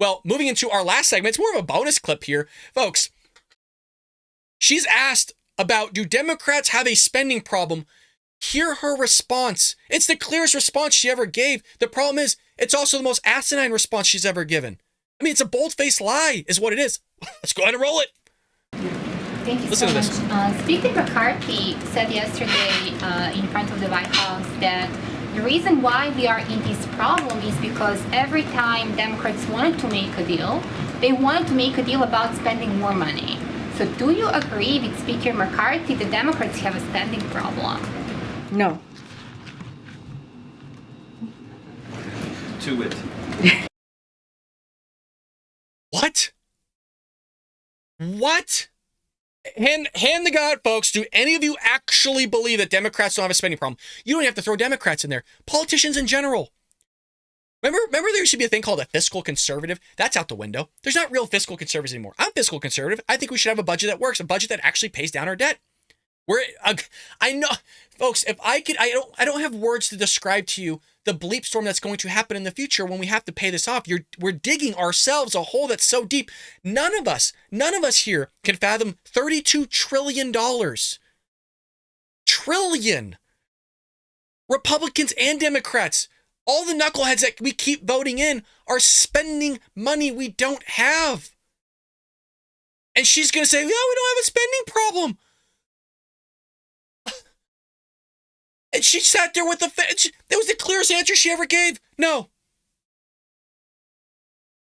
Well, moving into our last segment, it's more of a bonus clip here. Folks, she's asked about, do Democrats have a spending problem? Hear her response. It's the clearest response she ever gave. The problem is, it's also the most asinine response she's ever given. I mean, it's a bold-faced lie is what it is. Let's go ahead and roll it. Thank you Listen so to much. Speaker McCarthy said yesterday in front of the White House that the reason why we are in this problem is because every time Democrats wanted to make a deal, they wanted to make a deal about spending more money. So do you agree with Speaker McCarthy that Democrats have a spending problem? No. To it. What? What? Hand the God, folks. Do any of you actually believe that Democrats don't have a spending problem? You don't have to throw Democrats in there. Politicians in general. Remember there used to be a thing called a fiscal conservative? That's out the window. There's not real fiscal conservatives anymore. I'm fiscal conservative. I think we should have a budget that works, a budget that actually pays down our debt. I know, folks, if I could, I don't have words to describe to you the bleep storm that's going to happen in the future when we have to pay this off. We're digging ourselves a hole that's so deep. None of us here can fathom $32 trillion. Trillion. Republicans and Democrats, all the knuckleheads that we keep voting in are spending money we don't have. And she's going to say, yeah, we don't have a spending problem. And she sat there with that was the clearest answer she ever gave. No.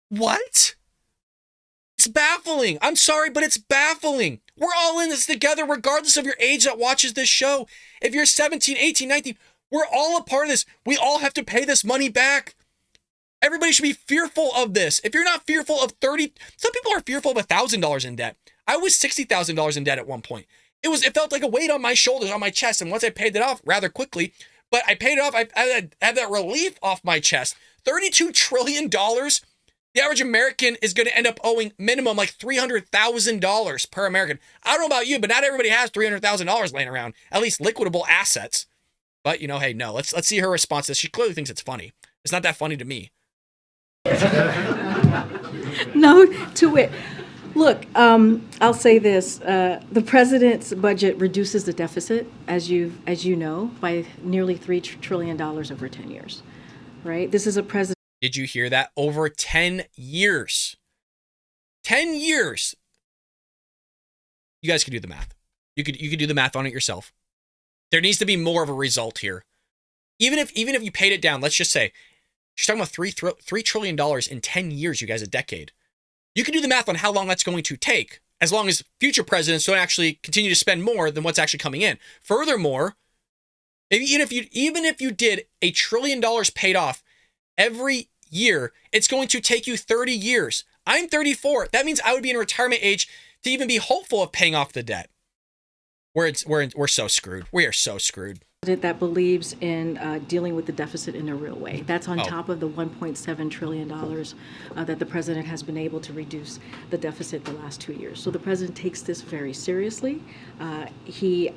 What? It's baffling. I'm sorry, but it's baffling. We're all in this together, regardless of your age that watches this show. If you're 17, 18, 19, we're all a part of this. We all have to pay this money back. Everybody should be fearful of this. If you're not fearful of some people are fearful of $1,000 in debt. I was $60,000 in debt at one point. It felt like a weight on my shoulders, on my chest. And once I paid it off rather quickly, but I paid it off, I had that relief off my chest. $32 trillion. The average American is going to end up owing minimum like $300,000 per American. I don't know about you, but not everybody has $300,000 laying around, at least liquidable assets. But hey, no, let's see her response to this. She clearly thinks it's funny. It's not that funny to me. No, to it. Look, I'll say this. The president's budget reduces the deficit, as you know, by nearly $3 trillion over 10 years, right? This is a president. Did you hear that? Over 10 years. 10 years. You guys could do the math. You could do the math on it yourself. There needs to be more of a result here. Even if you paid it down, let's just say, she's talking about $3 trillion in 10 years, you guys, a decade. You can do the math on how long that's going to take, as long as future presidents don't actually continue to spend more than what's actually coming in. Furthermore, even if you did $1 trillion paid off every year, it's going to take you 30 years. I'm 34. That means I would be in retirement age to even be hopeful of paying off the debt. We're so screwed. We are so screwed. That believes in dealing with the deficit in a real way. That's on top of the $1.7 trillion that the president has been able to reduce the deficit the last 2 years. So the president takes this very seriously. He's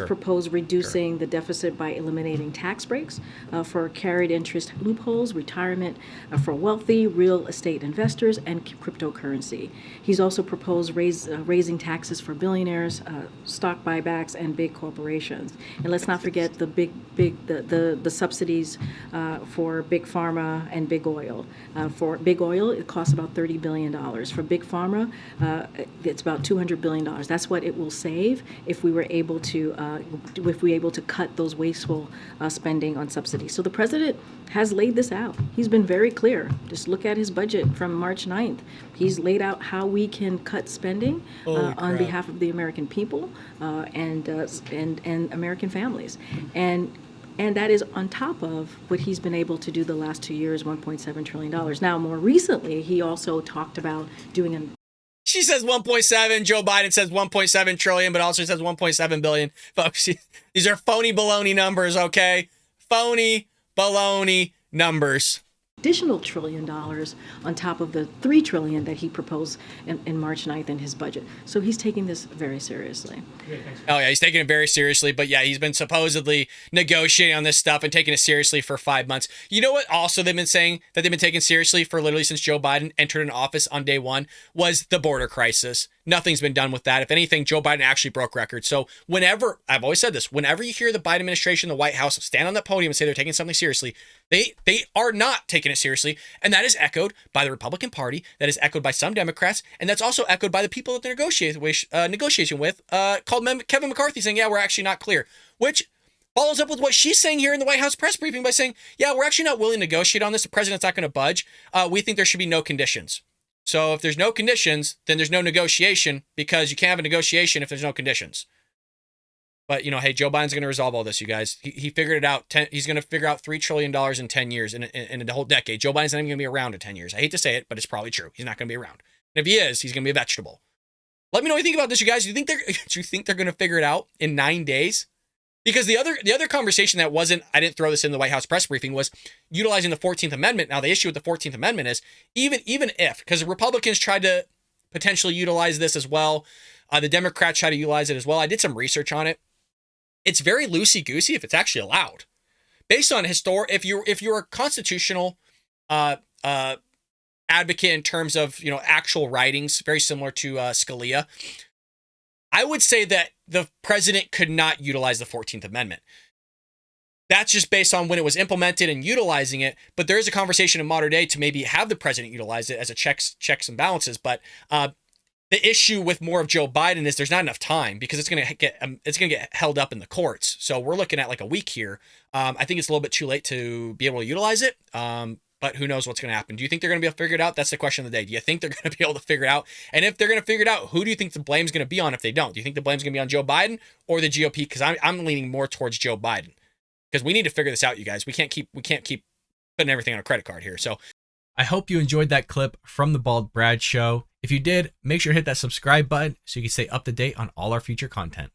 proposed reducing the deficit by eliminating tax breaks for carried interest loopholes, retirement for wealthy real estate investors, and cryptocurrency. He's also proposed raising taxes for billionaires, stock buybacks, and big corporations. And let's not forget the subsidies for big pharma and big oil. For big oil, it costs about $30 billion. For big pharma, it's about $200 billion. That's what it will save if we were able to cut those wasteful spending on subsidies. So the president has laid this out. He's been very clear. Just look at his budget from March 9th. He's laid out how we can cut spending on behalf of the American people and American families. And that is on top of what he's been able to do the last 2 years, $1.7 trillion. Now, more recently, he also talked about doing an She says 1.7. Joe Biden says 1.7 trillion, but also says 1.7 billion. Folks, these are phony baloney numbers, okay? Phony baloney numbers. additional $1 trillion on top of the $3 trillion that he proposed in March 9th in his budget. So he's taking this very seriously. Oh yeah, he's taking it very seriously. But yeah, he's been supposedly negotiating on this stuff and taking it seriously for 5 months. You know what also they've been saying that they've been taking seriously for literally since Joe Biden entered in office on day one was the border crisis. Nothing's been done with that. If anything, Joe Biden actually broke records. So whenever, I've always said this, whenever you hear the Biden administration, the White House stand on that podium and say they're taking something seriously, they are not taking it seriously. And that is echoed by the Republican Party, that is echoed by some Democrats, and that's also echoed by the people that they're negotiating with, called Kevin McCarthy, saying, yeah, we're actually not clear, which follows up with what she's saying here in the White House press briefing by saying, yeah, we're actually not willing to negotiate on this. The president's not going to budge. We think there should be no conditions. So if there's no conditions, then there's no negotiation, because you can't have a negotiation if there's no conditions. But, you know, hey, Joe Biden's going to resolve all this, you guys. He figured it out. He's going to figure out $3 trillion in 10 years, in the whole decade. Joe Biden's not even going to be around in 10 years. I hate to say it, but it's probably true. He's not going to be around. And if he is, he's going to be a vegetable. Let me know what you think about this, you guys. Do you think they're going to figure it out in 9 days? Because the other conversation that wasn't, I didn't throw this in the White House press briefing, was utilizing the 14th Amendment. Now, the issue with the 14th Amendment is, even if, because the Republicans tried to potentially utilize this as well, the Democrats tried to utilize it as well. I did some research on it. It's very loosey-goosey if it's actually allowed. Based on if you're a constitutional advocate in terms of, you know, actual writings, very similar to Scalia, I would say that the president could not utilize the 14th Amendment. That's just based on when it was implemented and utilizing it. But there is a conversation in modern day to maybe have the president utilize it as a checks and balances. But the issue with more of Joe Biden is there's not enough time, because it's going to get held up in the courts. So we're looking at like a week here. I think it's a little bit too late to be able to utilize it. But who knows what's going to happen? Do you think they're going to be able to figure it out? That's the question of the day. Do you think they're going to be able to figure it out? And if they're going to figure it out, who do you think the blame's going to be on if they don't? Do you think the blame's going to be on Joe Biden or the GOP? Because I'm leaning more towards Joe Biden, because we need to figure this out, you guys. We can't keep putting everything on a credit card here. So I hope you enjoyed that clip from the Bald Brad Show. If you did, make sure to hit that subscribe button so you can stay up to date on all our future content.